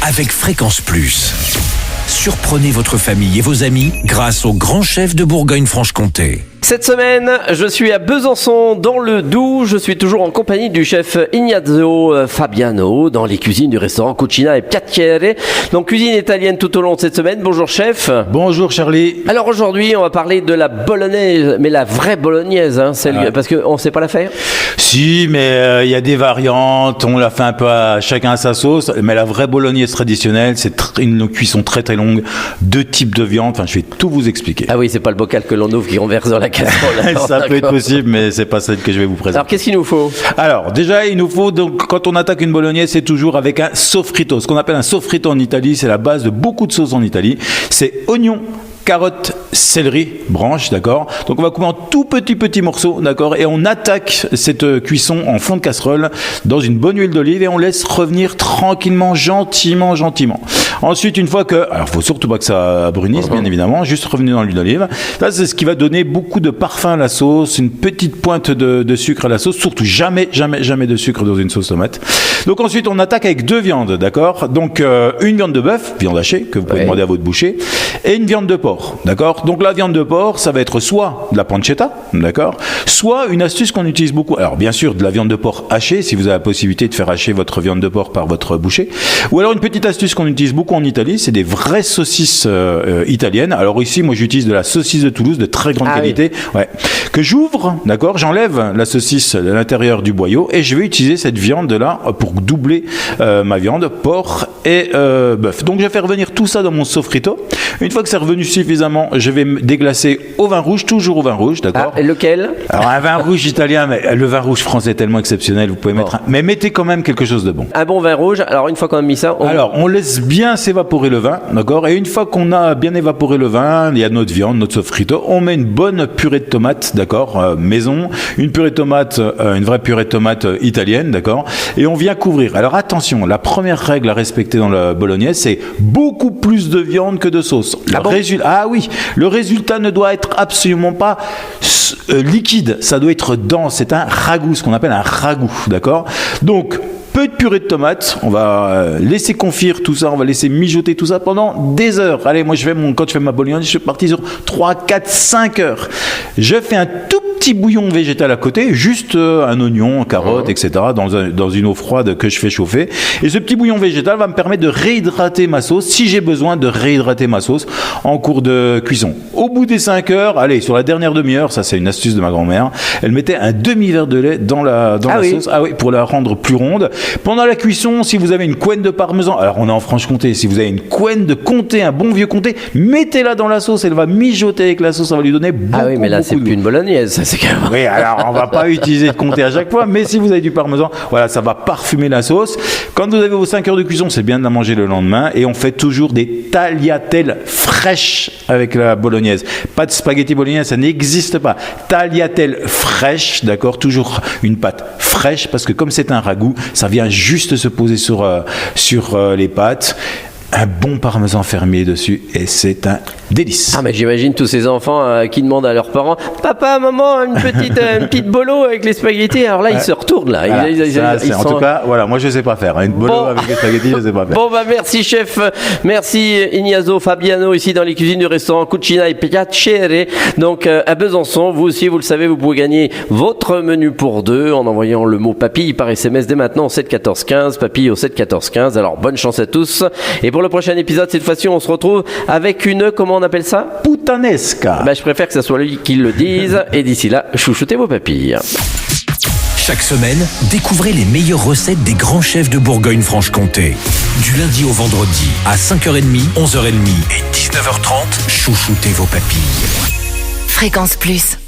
avec Fréquence Plus. Surprenez votre famille et vos amis grâce au grand chef de Bourgogne-Franche-Comté. Cette semaine, je suis à Besançon, dans le Doubs. Je suis toujours en compagnie du chef Ignazio Fabiano, dans les cuisines du restaurant Cucina e Piacere. Donc, cuisine italienne tout au long de cette semaine. Bonjour, chef. Bonjour, Charlie. Alors, aujourd'hui, on va parler de la bolognaise, mais la vraie bolognaise, hein, parce qu'on ne sait pas la faire. Si, mais y a des variantes. On la fait un peu à chacun à sa sauce. Mais la vraie bolognaise traditionnelle, c'est une cuisson très très longue. 2 types de viande. Enfin, je vais tout vous expliquer. Ah oui, c'est pas le bocal que l'on ouvre qui renverse dans la casserole. Ça peut être possible, mais c'est pas celle que je vais vous présenter. Alors, qu'est-ce qu'il nous faut? Alors, déjà, il nous faut, donc, quand on attaque une bolognaise, c'est toujours avec un sofrito. Ce qu'on appelle un sofrito en Italie, c'est la base de beaucoup de sauces en Italie. C'est oignon, carottes, céleri, branches, d'accord. Donc on va couper en tout petits morceaux, d'accord. Et on attaque cette cuisson en fond de casserole dans une bonne huile d'olive et on laisse revenir tranquillement, gentiment. Ensuite, une fois que, alors faut surtout pas que ça brunisse, bien évidemment, juste revenir dans l'huile d'olive. Là, c'est ce qui va donner beaucoup de parfum à la sauce, une petite pointe de sucre à la sauce, surtout jamais de sucre dans une sauce tomate. Donc ensuite, on attaque avec 2 viandes, d'accord. Donc une viande de bœuf, viande hachée, que vous pouvez demander à votre boucher, et une viande de porc, d'accord. Donc la viande de porc, ça va être soit de la pancetta, d'accord, soit une astuce qu'on utilise beaucoup. Alors bien sûr, de la viande de porc hachée, si vous avez la possibilité de faire hacher votre viande de porc par votre boucher. Ou alors une petite astuce qu'on utilise beaucoup en Italie, c'est des vraies saucisses italiennes. Alors ici, moi j'utilise de la saucisse de Toulouse de très grande qualité, que j'ouvre, d'accord, j'enlève la saucisse de l'intérieur du boyau et je vais utiliser cette viande-là pour doubler ma viande, porc et bœuf. Donc je vais faire revenir tout ça dans mon sofrito. Une fois que c'est revenu suffisamment, je vais me déglacer au vin rouge, toujours au vin rouge, d'accord. Et lequel? Alors un vin rouge italien, mais le vin rouge français est tellement exceptionnel, vous pouvez mettre mais mettez quand même quelque chose de bon. Un bon vin rouge. Alors une fois qu'on a mis ça, on laisse bien s'évaporer le vin, d'accord. Et une fois qu'on a bien évaporé le vin, il y a notre viande, notre sofrito, on met une bonne purée de tomates, d'accord, maison, une purée de tomates, une vraie purée de tomates italienne, d'accord. Et on vient couvrir. Alors attention, la première règle à respecter dans la bolognaise, c'est beaucoup plus de viande que de sauce. Le résultat ne doit être absolument pas liquide, ça doit être dense, c'est un ragoût, ce qu'on appelle un ragoût, d'accord. Donc peu de purée de tomates, on va laisser confire tout ça, on va laisser mijoter tout ça pendant des heures. Allez, moi quand je fais ma bolognaise, je suis parti sur 3, 4, 5 heures. Je fais un tout petit bouillon végétal à côté, juste un oignon, carotte, etc. dans une eau froide que je fais chauffer. Et ce petit bouillon végétal va me permettre de réhydrater ma sauce, si j'ai besoin de réhydrater ma sauce en cours de cuisson. Au bout des 5 heures, allez, sur la dernière demi-heure, ça c'est une astuce de ma grand-mère, elle mettait un demi-verre de lait dans la sauce, pour la rendre plus ronde. Pendant la cuisson, si vous avez une couenne de parmesan, alors on est en Franche-Comté, si vous avez une couenne de comté, un bon vieux comté, mettez-la dans la sauce, elle va mijoter avec la sauce, ça va lui donner beaucoup. Ah oui, mais là c'est plus une bolognaise, ça c'est quand même. Oui, alors on va pas utiliser de comté à chaque fois, mais si vous avez du parmesan, voilà, ça va parfumer la sauce. Quand vous avez vos 5 heures de cuisson, c'est bien de la manger le lendemain, et on fait toujours des tagliatelles fraîches avec la bolognaise. Pas de spaghetti bolognaise, ça n'existe pas. Tagliatelles fraîches, d'accord, toujours une pâte fraîche, parce que comme c'est un ragoût, ça vient juste se poser sur les pâtes. Un bon parmesan fermier dessus et c'est un délice. Ah mais j'imagine tous ces enfants qui demandent à leurs parents « Papa, maman, une petite bolo avec les spaghettis ». Alors là, ils se retournent là. Voilà, en tout cas, voilà, moi je sais pas faire. Une bolo avec les spaghettis, je sais pas faire. Bon bah merci chef, merci Ignazio Fabiano ici dans les cuisines du restaurant Cucina e Piacere. Donc à Besançon, vous aussi vous le savez, vous pouvez gagner votre menu pour 2 en envoyant le mot papille par SMS dès maintenant au 7 14 15, papille au 7 14 15. Alors bonne chance à tous. Et pour le prochain épisode, cette fois-ci, on se retrouve avec une, comment on appelle ça? Puttanesca. Je préfère que ce soit lui qui le dise. Et d'ici là, chouchoutez vos papilles. Chaque semaine, découvrez les meilleures recettes des grands chefs de Bourgogne-Franche-Comté. Du lundi au vendredi, à 5h30, 11h30 et 19h30, chouchoutez vos papilles. Fréquence Plus.